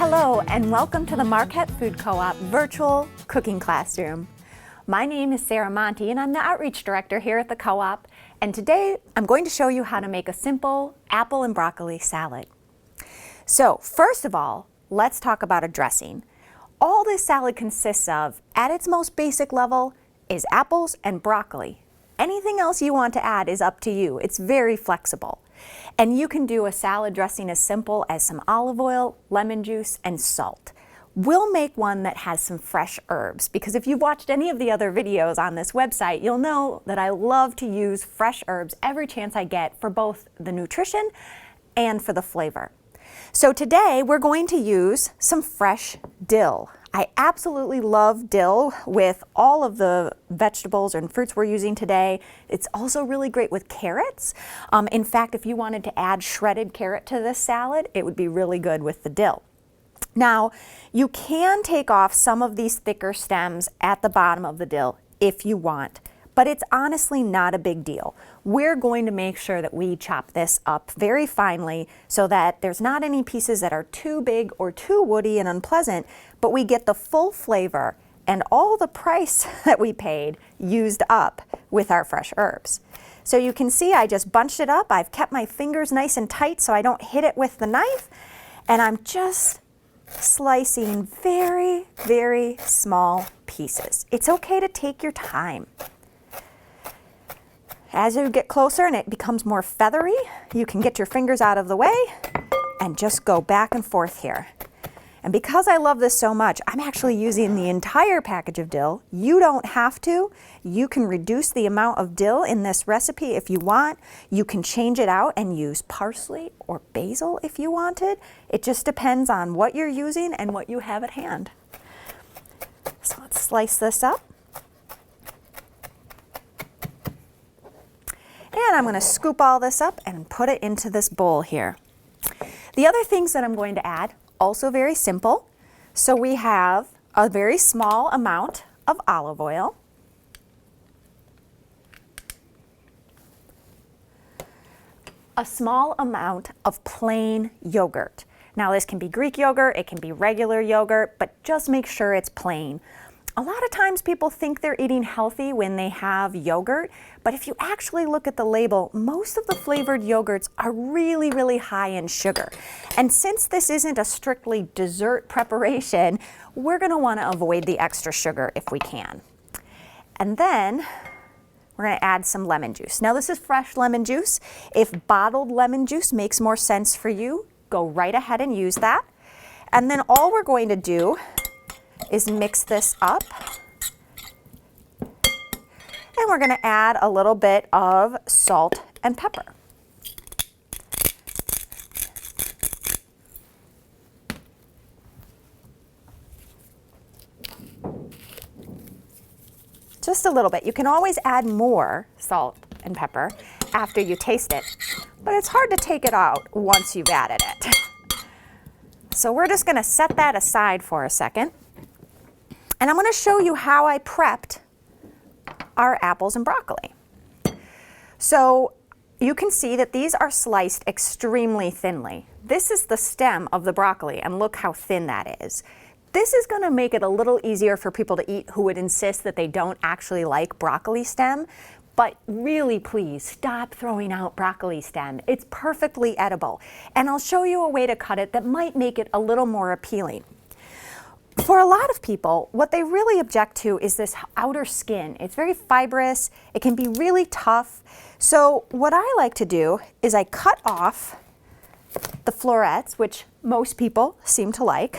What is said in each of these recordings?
Hello and welcome to the Marquette Food Co-op virtual cooking classroom. My name is Sarah Monty and I'm the Outreach Director here at the Co-op, and today I'm going to show you how to make a simple apple and broccoli salad. So first of all, let's talk about a dressing. All this salad consists of, at its most basic level, is apples and broccoli. Anything else you want to add is up to you. It's very flexible. And you can do a salad dressing as simple as some olive oil, lemon juice, and salt. We'll make one that has some fresh herbs, because if you've watched any of the other videos on this website, you'll know that I love to use fresh herbs every chance I get for both the nutrition and for the flavor. So today we're going to use some fresh dill. I absolutely love dill with all of the vegetables and fruits we're using today. It's also really great with carrots. In fact, if you wanted to add shredded carrot to this salad, it would be really good with the dill. Now, you can take off some of these thicker stems at the bottom of the dill if you want, but it's honestly not a big deal. We're going to make sure that we chop this up very finely so that there's not any pieces that are too big or too woody and unpleasant, but we get the full flavor and all the price that we paid used up with our fresh herbs. So you can see I just bunched it up. I've kept my fingers nice and tight so I don't hit it with the knife, and I'm just slicing very, very small pieces. It's okay to take your time. As you get closer and it becomes more feathery, you can get your fingers out of the way and just go back and forth here. And because I love this so much, I'm actually using the entire package of dill. You don't have to. You can reduce the amount of dill in this recipe if you want. You can change it out and use parsley or basil if you wanted. It just depends on what you're using and what you have at hand. So let's slice this up. And I'm going to scoop all this up and put it into this bowl here. The other things that I'm going to add, also very simple. So we have a very small amount of olive oil, a small amount of plain yogurt. Now this can be Greek yogurt, it can be regular yogurt, but just make sure it's plain. A lot of times people think they're eating healthy when they have yogurt, but if you actually look at the label, most of the flavored yogurts are really, really high in sugar. And since this isn't a strictly dessert preparation, we're going to want to avoid the extra sugar if we can. And then we're going to add some lemon juice. Now this is fresh lemon juice. If bottled lemon juice makes more sense for you, go right ahead and use that. And then all we're going to do is mix this up. And we're going to add a little bit of salt and pepper. Just a little bit. You can always add more salt and pepper after you taste it, but it's hard to take it out once you've added it. So we're just going to set that aside for a second. And I'm going to show you how I prepped our apples and broccoli. So you can see that these are sliced extremely thinly. This is the stem of the broccoli, and look how thin that is. This is going to make it a little easier for people to eat who would insist that they don't actually like broccoli stem. But really, please stop throwing out broccoli stem. It's perfectly edible. And I'll show you a way to cut it that might make it a little more appealing. For a lot of people, what they really object to is this outer skin. It's very fibrous, it can be really tough. So what I like to do is I cut off the florets, which most people seem to like,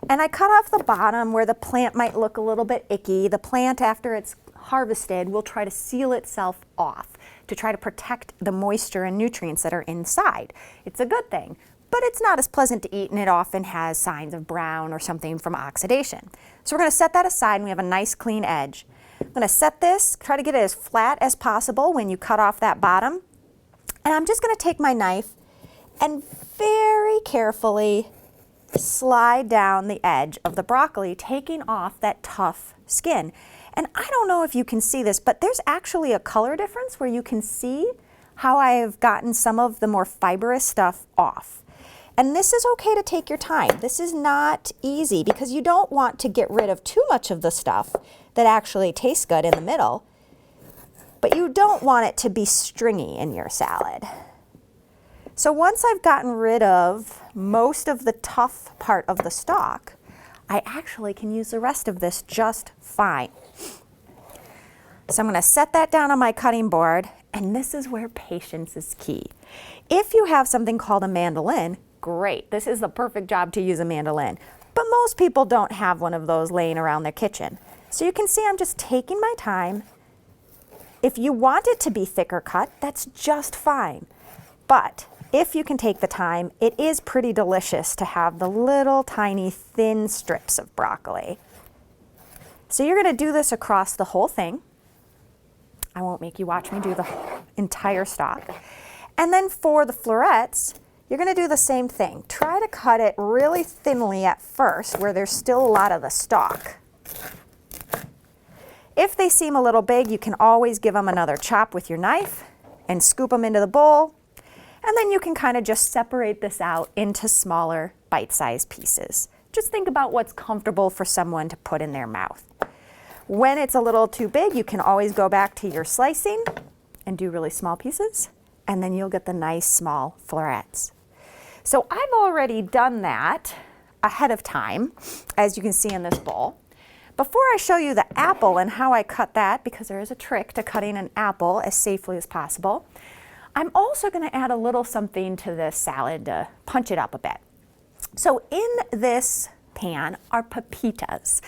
and I cut off the bottom where the plant might look a little bit icky. The plant, after it's harvested, will try to seal itself off to try to protect the moisture and nutrients that are inside. It's a good thing. But it's not as pleasant to eat, and it often has signs of brown or something from oxidation. So we're going to set that aside, and we have a nice clean edge. I'm going to set this, try to get it as flat as possible when you cut off that bottom. And I'm just going to take my knife and very carefully slide down the edge of the broccoli, taking off that tough skin. And I don't know if you can see this, but there's actually a color difference where you can see how I have gotten some of the more fibrous stuff off. And this is okay to take your time. This is not easy because you don't want to get rid of too much of the stuff that actually tastes good in the middle, but you don't want it to be stringy in your salad. So once I've gotten rid of most of the tough part of the stalk, I actually can use the rest of this just fine. So I'm going to set that down on my cutting board, and this is where patience is key. If you have something called a mandolin, great. This is the perfect job to use a mandolin. But most people don't have one of those laying around their kitchen. So you can see I'm just taking my time. If you want it to be thicker cut, that's just fine. But if you can take the time, it is pretty delicious to have the little tiny thin strips of broccoli. So you're going to do this across the whole thing. I won't make you watch me do the entire stalk. And then for the florets, you're going to do the same thing. Try to cut it really thinly at first where there's still a lot of the stalk. If they seem a little big, you can always give them another chop with your knife and scoop them into the bowl. And then you can kind of just separate this out into smaller bite-sized pieces. Just think about what's comfortable for someone to put in their mouth. When it's a little too big, you can always go back to your slicing and do really small pieces, and then you'll get the nice small florets. So I've already done that ahead of time, as you can see in this bowl. Before I show you the apple and how I cut that, because there is a trick to cutting an apple as safely as possible, I'm also going to add a little something to this salad to punch it up a bit. So in this pan are pepitas,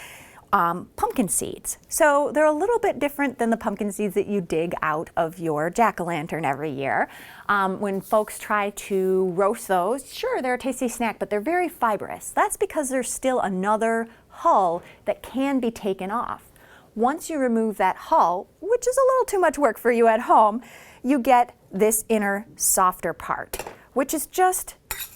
pumpkin seeds. So they're a little bit different than the pumpkin seeds that you dig out of your jack-o'-lantern every year. When folks try to roast those, sure, they're a tasty snack, but they're very fibrous. That's because there's still another hull that can be taken off. Once you remove that hull, which is a little too much work for you at home, you get this inner softer part, which is just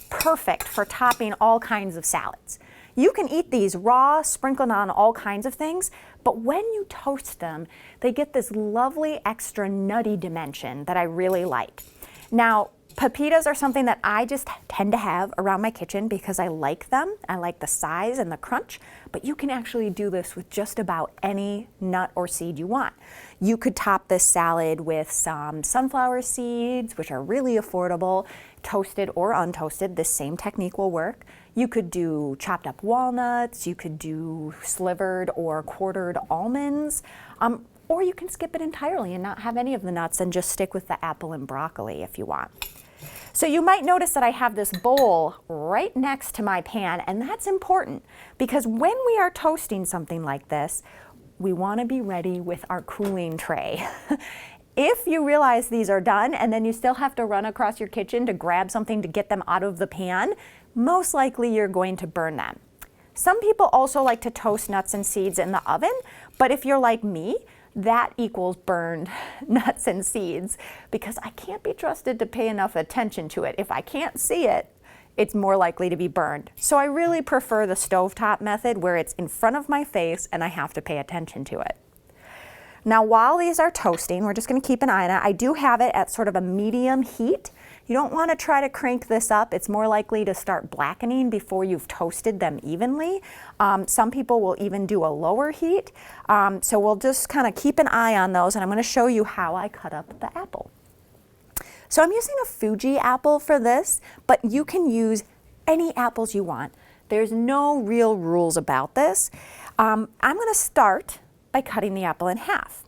perfect for topping all kinds of salads. You can eat these raw, sprinkled on all kinds of things, but when you toast them, they get this lovely extra nutty dimension that I really like. Now, pepitas are something that I just tend to have around my kitchen because I like them. I like the size and the crunch, but you can actually do this with just about any nut or seed you want. You could top this salad with some sunflower seeds, which are really affordable, toasted or untoasted. This same technique will work. You could do chopped up walnuts, you could do slivered or quartered almonds, or you can skip it entirely and not have any of the nuts and just stick with the apple and broccoli if you want. So you might notice that I have this bowl right next to my pan, and that's important because when we are toasting something like this, we want to be ready with our cooling tray. If you realize these are done and then you still have to run across your kitchen to grab something to get them out of the pan, most likely you're going to burn them. Some people also like to toast nuts and seeds in the oven, but if you're like me, that equals burned nuts and seeds because I can't be trusted to pay enough attention to it. If I can't see it, it's more likely to be burned. So I really prefer the stovetop method where it's in front of my face and I have to pay attention to it. Now while these are toasting, we're just going to keep an eye on it. I do have it at sort of a medium heat. You don't want to try to crank this up. It's more likely to start blackening before you've toasted them evenly. Some people will even do a lower heat. So we'll just kind of keep an eye on those, and I'm going to show you how I cut up the apple. So I'm using a Fuji apple for this, but you can use any apples you want. There's no real rules about this. I'm going to start by cutting the apple in half.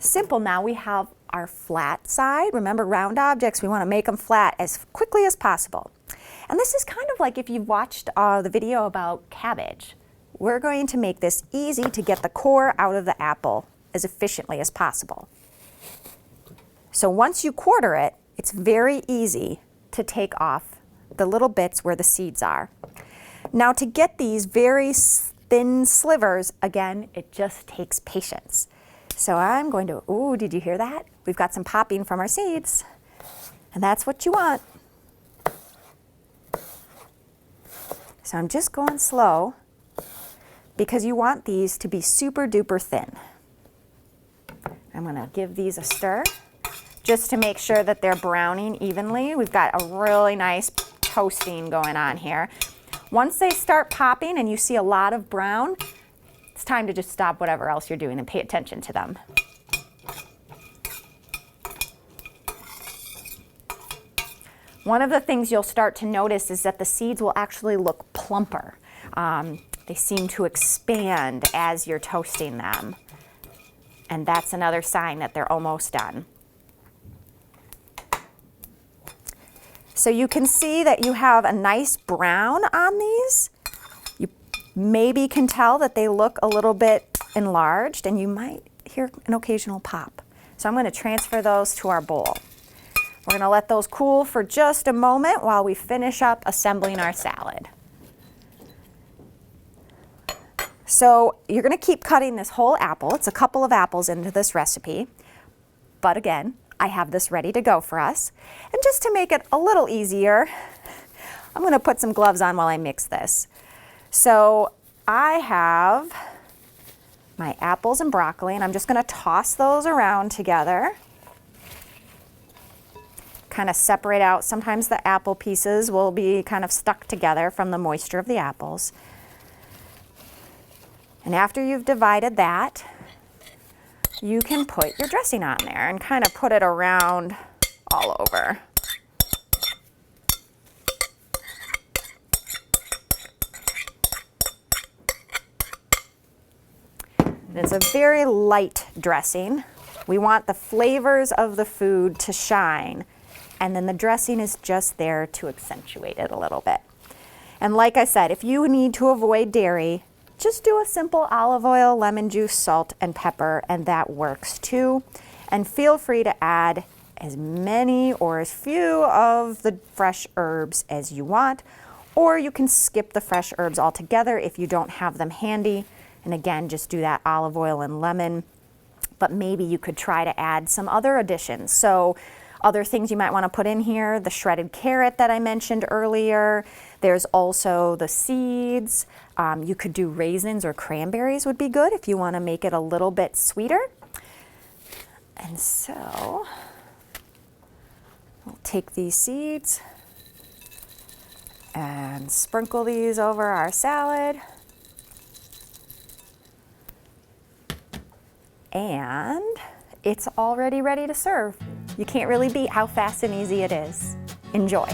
Simple now, we have our flat side. Remember, round objects, we want to make them flat as quickly as possible. And this is kind of like if you've watched the video about cabbage. We're going to make this easy to get the core out of the apple as efficiently as possible. So once you quarter it, it's very easy to take off the little bits where the seeds are. Now to get these very thin slivers, again, it just takes patience. So I'm going to, ooh, did you hear that? We've got some popping from our seeds, and that's what you want. So I'm just going slow because you want these to be super duper thin. I'm going to give these a stir. just to make sure that they're browning evenly. We've got a really nice toasting going on here. Once they start popping and you see a lot of brown, it's time to just stop whatever else you're doing and pay attention to them. One of the things you'll start to notice is that the seeds will actually look plumper. They seem to expand as you're toasting them. And that's another sign that they're almost done. So you can see that you have a nice brown on these. You maybe can tell that they look a little bit enlarged, and you might hear an occasional pop. So I'm going to transfer those to our bowl. We're going to let those cool for just a moment while we finish up assembling our salad. So you're going to keep cutting this whole apple. It's a couple of apples into this recipe. But again, I have this ready to go for us. And just to make it a little easier, I'm going to put some gloves on while I mix this. So I have my apples and broccoli, and I'm just going to toss those around together. Kind of separate out. Sometimes the apple pieces will be kind of stuck together from the moisture of the apples. And after you've divided that, you can put your dressing on there and kind of put it around all over. It's a very light dressing. We want the flavors of the food to shine, and then the dressing is just there to accentuate it a little bit. And like I said, if you need to avoid dairy, just do a simple olive oil, lemon juice, salt, and pepper, and that works too. And feel free to add as many or as few of the fresh herbs as you want, or you can skip the fresh herbs altogether if you don't have them handy. And again, just do that olive oil and lemon, but maybe you could try to add some other additions. So other things you might want to put in here, the shredded carrot that I mentioned earlier. There's also the seeds. You could do raisins or cranberries would be good if you want to make it a little bit sweeter. And so we'll take these seeds and sprinkle these over our salad. And it's already ready to serve. You can't really beat how fast and easy it is. Enjoy.